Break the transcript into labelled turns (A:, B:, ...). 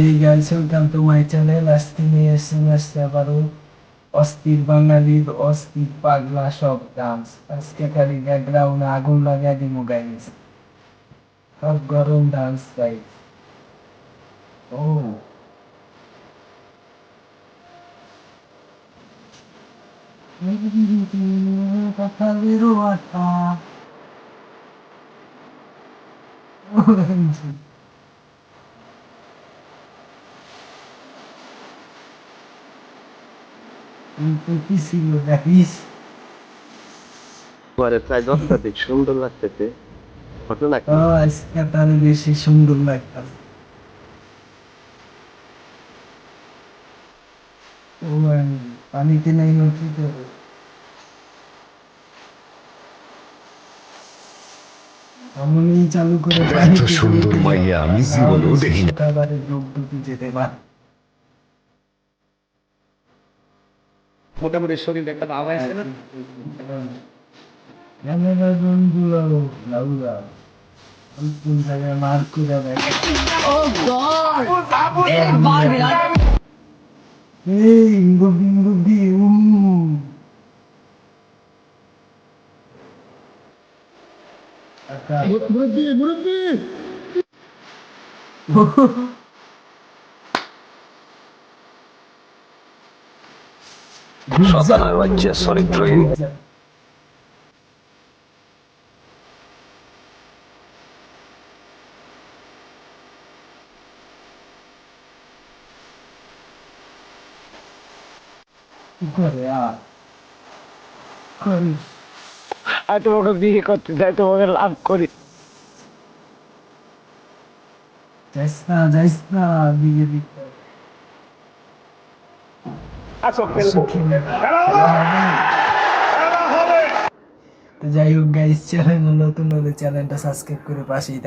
A: এই guys welcome to my channel. আজকে নিয়ে এসেছি আবারও অস্থির বাঙালির অস্থির পাগলা সব ডান্স। আজকে খালি ব্যাকগ্রাউন্ডে আগুন লাগাই দিব গাইস, সব গরম ডান্স গাইস। ও কথা বেরো আটা কি ছিল গাইস?
B: পরে প্রায় 10টা দিক সুন্দর লাগতেছে ঘটনা কি?
A: আজকে তার বেশি সুন্দর লাগতাছে। ও পানিতে নাই নদীতে আমি চালু করে
C: এত
A: পানিতে
C: সুন্দর
A: ডুবে
C: মাইয়া আমি জীবনেও দেখিনি।
A: খাবারে ডুব ডুবি যেতে পারে।
B: মোটামুটি শরীরে একটা ভাব আছে না?
A: ক্যামেরা জোনগুলো লাউরা কোন জায়গায় মার করে দেখে। এই গুবি গুবি
C: মুরব্বি মুরব্বি শতানের বাচ্চা চরিত্রহীন।
B: আর তোমাকে বিয়ে করতে চাই, তোমাকে লাভ করি।
A: যাইস না বিয়ে দিতে।
B: আসো
A: তো যাই হোক গাইস, চ্যানেল নতুন হলে চ্যানেলটা সাবস্ক্রাইব করে পাশেই